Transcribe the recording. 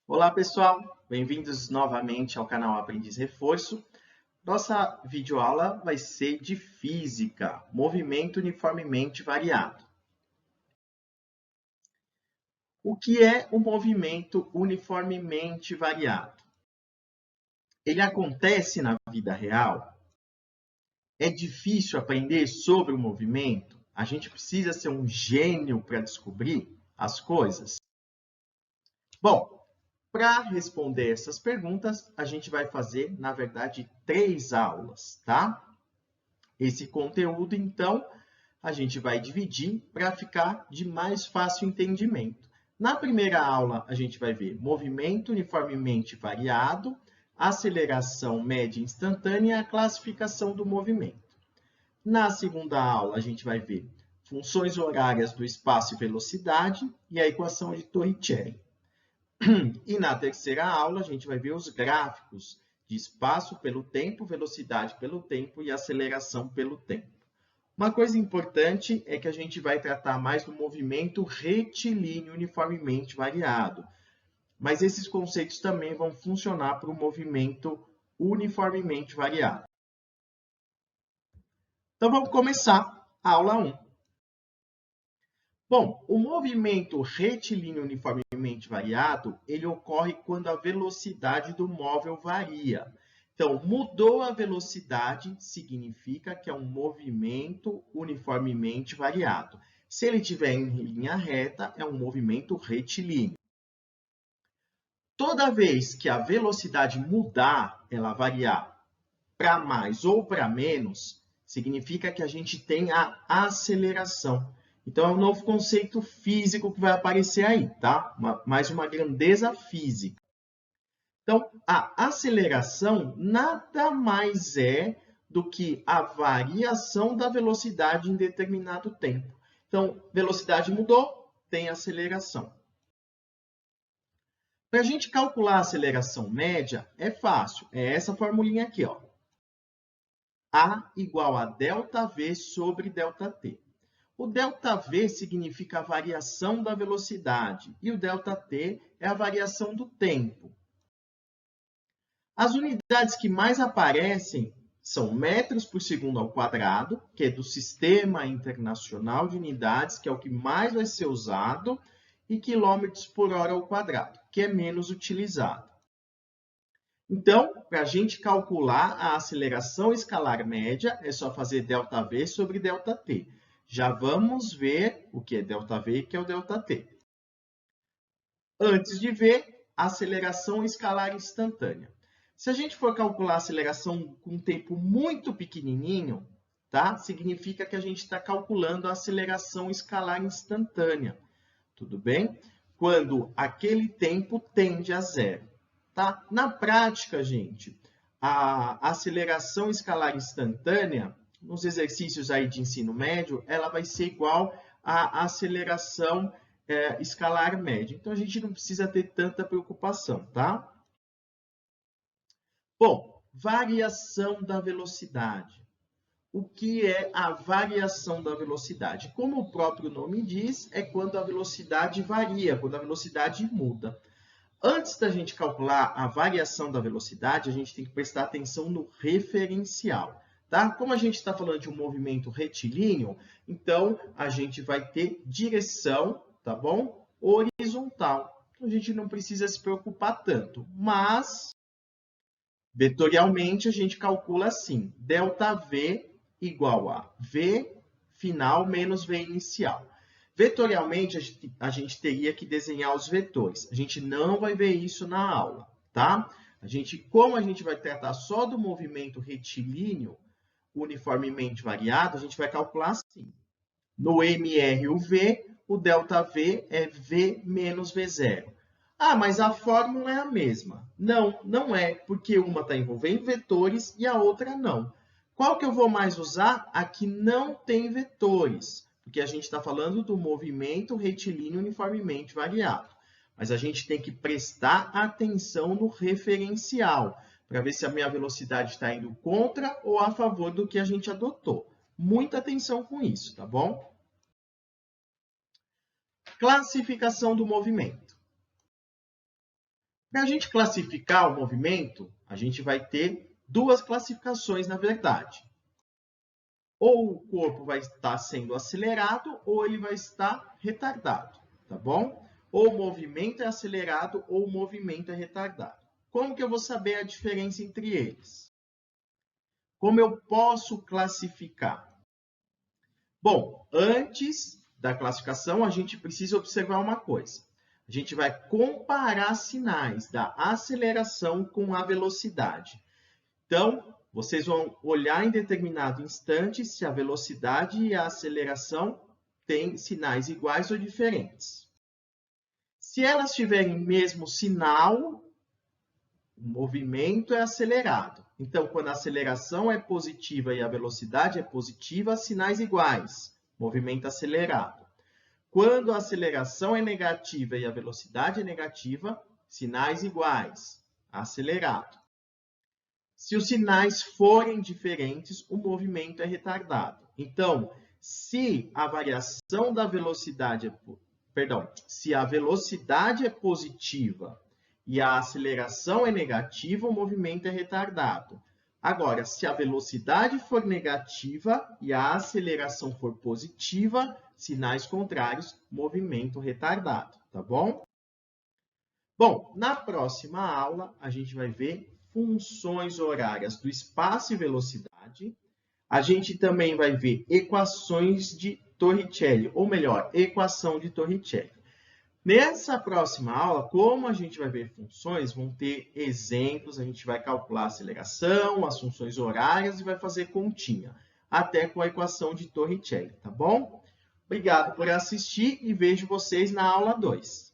Olá, pessoal! Bem-vindos novamente ao canal Aprendiz Reforço. Nossa videoaula vai ser de Física, movimento uniformemente variado. O que é o movimento uniformemente variado? Ele acontece na vida real? É difícil aprender sobre o movimento? A gente precisa ser um gênio para descobrir as coisas? Bom, para responder essas perguntas, a gente vai fazer, na verdade, 3 aulas, tá? Esse conteúdo, então, a gente vai dividir para ficar de mais fácil entendimento. Na primeira aula, a gente vai ver movimento uniformemente variado, aceleração média instantânea e a classificação do movimento. Na segunda aula, a gente vai ver funções horárias do espaço e velocidade e a equação de Torricelli. E na terceira aula, a gente vai ver os gráficos de espaço pelo tempo, velocidade pelo tempo e aceleração pelo tempo. Uma coisa importante é que a gente vai tratar mais do movimento retilíneo uniformemente variado, mas esses conceitos também vão funcionar para o movimento uniformemente variado. Então vamos começar a aula 1. Bom, o movimento retilíneo uniformemente variado, ele ocorre quando a velocidade do móvel varia. Então, mudou a velocidade, significa que é um movimento uniformemente variado. Se ele estiver em linha reta, é um movimento retilíneo. Toda vez que a velocidade mudar, ela variar para mais ou para menos, significa que a gente tem a aceleração. Então, é um novo conceito físico que vai aparecer aí, tá? Mais uma grandeza física. Então, a aceleração nada mais é do que a variação da velocidade em determinado tempo. Então, velocidade mudou, tem aceleração. Para a gente calcular a aceleração média, é fácil. É essa formulinha aqui, ó. A igual a ΔV sobre ΔT. O ΔV significa a variação da velocidade e o ΔT é a variação do tempo. As unidades que mais aparecem são metros por segundo ao quadrado, que é do Sistema Internacional de Unidades, que é o que mais vai ser usado, e quilômetros por hora ao quadrado, que é menos utilizado. Então, para a gente calcular a aceleração escalar média, é só fazer ΔV sobre ΔT. Já vamos ver o que é ΔV e o que é o ΔT. Antes de ver, aceleração escalar instantânea. Se a gente for calcular a aceleração com um tempo muito pequenininho, tá? Significa que a gente está calculando a aceleração escalar instantânea. Tudo bem? Quando aquele tempo tende a zero. Tá? Na prática, gente, a aceleração escalar instantânea, nos exercícios aí de ensino médio, ela vai ser igual à aceleração escalar média. Então, a gente não precisa ter tanta preocupação, tá? Bom, variação da velocidade. O que é a variação da velocidade? Como o próprio nome diz, é quando a velocidade varia, quando a velocidade muda. Antes da gente calcular a variação da velocidade, a gente tem que prestar atenção no referencial. Tá? Como a gente está falando de um movimento retilíneo, então a gente vai ter direção, tá bom? Horizontal. Então, a gente não precisa se preocupar tanto, mas vetorialmente a gente calcula assim: ΔV igual a V final menos V inicial. Vetorialmente, a gente teria que desenhar os vetores. A gente não vai ver isso na aula, tá? Como a gente vai tratar só do movimento retilíneo uniformemente variado, a gente vai calcular assim. No MR, o V, o ΔV é V menos V0. Ah, mas a fórmula é a mesma. Não, não é, porque uma está envolvendo vetores e a outra não. Qual que eu vou mais usar? A que não tem vetores, porque a gente está falando do movimento retilíneo uniformemente variado. Mas a gente tem que prestar atenção no referencial, para ver se a minha velocidade está indo contra ou a favor do que a gente adotou. Muita atenção com isso, tá bom? Classificação do movimento. Para a gente classificar o movimento, a gente vai ter duas classificações, na verdade. Ou o corpo vai estar sendo acelerado ou ele vai estar retardado, tá bom? Ou o movimento é acelerado ou o movimento é retardado. Como que eu vou saber a diferença entre eles? Como eu posso classificar? Bom, antes da classificação, a gente precisa observar uma coisa. A gente vai comparar sinais da aceleração com a velocidade. Então, vocês vão olhar em determinado instante se a velocidade e a aceleração têm sinais iguais ou diferentes. Se elas tiverem mesmo sinal, o movimento é acelerado. Então, quando a aceleração é positiva e a velocidade é positiva, sinais iguais, movimento acelerado. Quando a aceleração é negativa e a velocidade é negativa, sinais iguais, acelerado. Se os sinais forem diferentes, o movimento é retardado. Então, se a variação da velocidade se a velocidade é positiva e a aceleração é negativa, o movimento é retardado. Agora, se a velocidade for negativa e a aceleração for positiva, sinais contrários, movimento retardado, tá bom? Bom, na próxima aula, a gente vai ver funções horárias do espaço e velocidade. A gente também vai ver equações de Torricelli, ou melhor, equação de Torricelli. Nessa próxima aula, como a gente vai ver funções, vão ter exemplos, a gente vai calcular a aceleração, as funções horárias e vai fazer continha, até com a equação de Torricelli, tá bom? Obrigado por assistir e vejo vocês na aula 2.